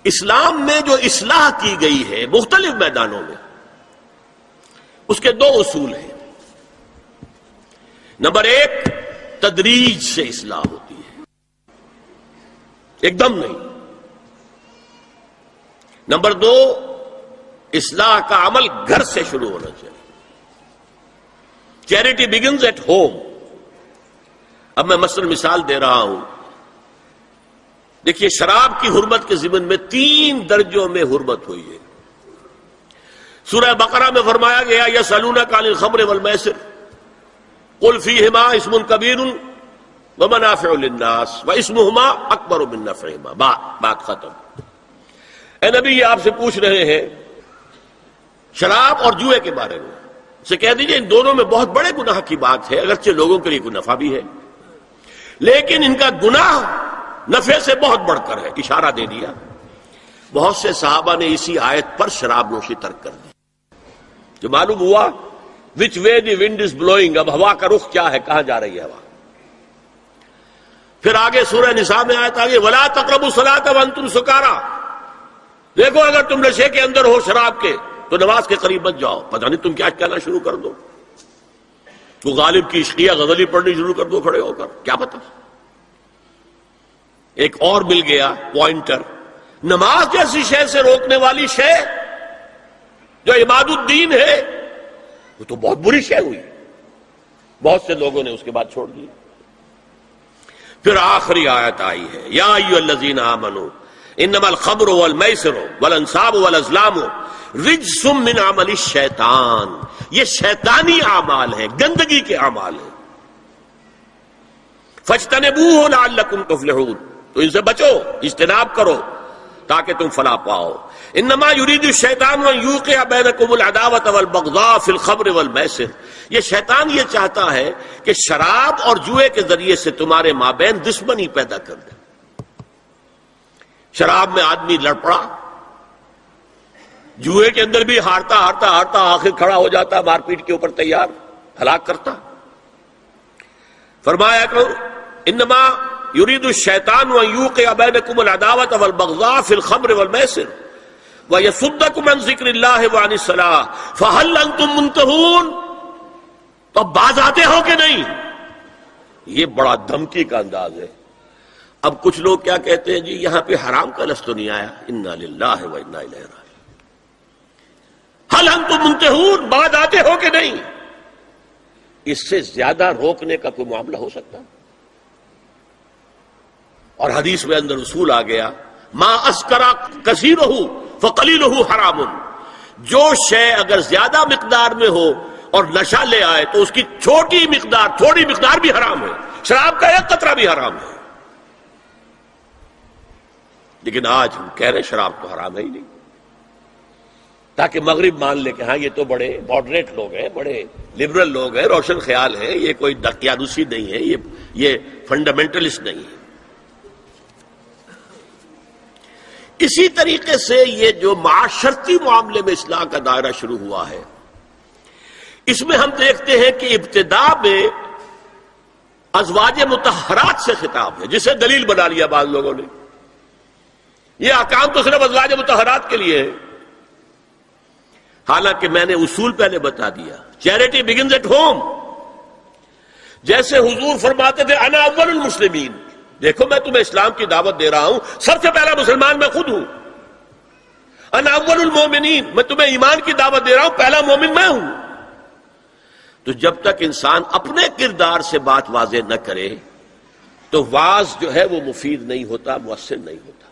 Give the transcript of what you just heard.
اسلام میں جو اصلاح کی گئی ہے مختلف میدانوں میں، اس کے دو اصول ہیں۔ نمبر ایک، تدریج سے اصلاح ہوتی ہے، ایک دم نہیں۔ نمبر دو، اصلاح کا عمل گھر سے شروع ہونا چاہیے۔ Charity begins at home. اب میں مثال دے رہا ہوں، دیکھیے شراب کی حرمت کے ضمن میں 3 درجوں میں حرمت ہوئی ہے۔ سورہ بقرہ میں فرمایا گیا یسألونک عن الخمر والمیسر قل فیہما اسم کبیر ومنافع للناس واسمہما اکبر من نفعہما۔ بات ختم۔ اے نبی، یہ آپ سے پوچھ رہے ہیں شراب اور جوئے کے بارے میں، سے کہہ دیجئے ان دونوں میں بہت بڑے گناہ کی بات ہے، اگرچہ لوگوں کے لیے کوئی نفع بھی ہے، لیکن ان کا گناہ نفع سے بہت بڑھ کر ہے۔ اشارہ دے دیا۔ بہت سے صحابہ نے اسی آیت پر شراب نوشی ترک کر دی۔ جو معلوم ہوا وچ وے دی ونڈ از بلوئنگ، اب ہوا کا رخ کیا ہے، کہاں جا رہی ہے ہوا۔ پھر آگے سورہ نساء میں آیت آگے ولا تقربوا الصلاۃ وانتم سکارى، دیکھو اگر تم نشے کے اندر ہو شراب کے تو نماز کے قریب مت جاؤ۔ پتہ نہیں تم کیا کہنا شروع کر دو، تو غالب کی عشقیہ غزلی پڑھنی شروع کر دو کھڑے ہو کر، کیا پتہ۔ ایک اور مل گیا پوائنٹر، نماز جیسی شے سے روکنے والی شے جو عماد الدین ہے وہ تو بہت بری شے ہوئی، بہت سے لوگوں نے اس کے بعد چھوڑ دی۔ پھر آخری آیت آئی ہے یا ایھا الذین آمنوا انما الخمر والمیسر والانصاب والازلام رجس من عمل الشیطان، یہ شیطانی اعمال ہیں، گندگی کے اعمال ہیں۔ فاجتنبوہ لعلکم تفلحون، تو ان سے بچو، اجتناب کرو تاکہ تم فلاح پاؤ۔ انما یرید الشیطان ان یوقع بینکم العداوۃ والبغضاء فی الخمر والمیسر، یہ شیطان یہ چاہتا ہے کہ شراب اور جوئے کے ذریعے سے تمہارے مابین دشمنی پیدا کر دے۔ شراب میں آدمی لڑ پڑا، جوئے کے اندر بھی ہارتا ہارتا ہارتا آخر کھڑا ہو جاتا، مار پیٹ کے اوپر تیار، ہلاک کرتا۔ فرمایا کہ انما یرید الشیطان ان یوقع بینکم العداوۃ والبغضاء فی الخمر والمیسر ویصدکم عن ذکر اللہ وعن الصلاۃ فہل انتم منتہون، تو اب باز آتے ہو کہ نہیں؟ یہ بڑا دھمکی کا انداز ہے۔ اب کچھ لوگ کیا کہتے ہیں، جی یہاں پہ حرام کا لفظ تو نہیں آیا، انا للہ و انا الیہ راجعون، ہل انتم منتہون، باز آتے ہو کہ نہیں؟ اس سے زیادہ روکنے کا کوئی معاملہ ہو سکتا؟ اور حدیث میں اندر اصول آ گیا ما اسکر کثیرہ فقلیلہ حرام، جو شے اگر زیادہ مقدار میں ہو اور نشہ لے آئے تو اس کی چھوٹی مقدار، تھوڑی مقدار بھی حرام ہے، شراب کا ایک قطرہ بھی حرام ہے۔ لیکن آج ہم کہہ رہے شراب تو حرام ہے ہی نہیں، تاکہ مغرب مان لے کہ ہاں یہ تو بڑے ماڈریٹ لوگ ہیں، بڑے لبرل لوگ ہیں، روشن خیال ہیں، یہ کوئی دقیانوسی نہیں ہے، یہ فنڈامنٹلسٹ نہیں ہے۔ اسی طریقے سے یہ جو معاشرتی معاملے میں اصلاح کا دائرہ شروع ہوا ہے، اس میں ہم دیکھتے ہیں کہ ابتدا میں ازواج مطہرات سے خطاب ہے، جسے دلیل بنا لیا بعض لوگوں نے، یہ احکام تو صرف ازواج مطہرات کے لیے ہے، حالانکہ میں نے اصول پہلے بتا دیا، چیریٹی بگنز ایٹ ہوم۔ جیسے حضور فرماتے تھے انا اول المسلمین، دیکھو میں تمہیں اسلام کی دعوت دے رہا ہوں، سب سے پہلا مسلمان میں خود ہوں۔ انا اول المومنین، میں تمہیں ایمان کی دعوت دے رہا ہوں، پہلا مومن میں ہوں۔ تو جب تک انسان اپنے کردار سے بات واضح نہ کرے تو واز جو ہے وہ مفید نہیں ہوتا، مؤثر نہیں ہوتا۔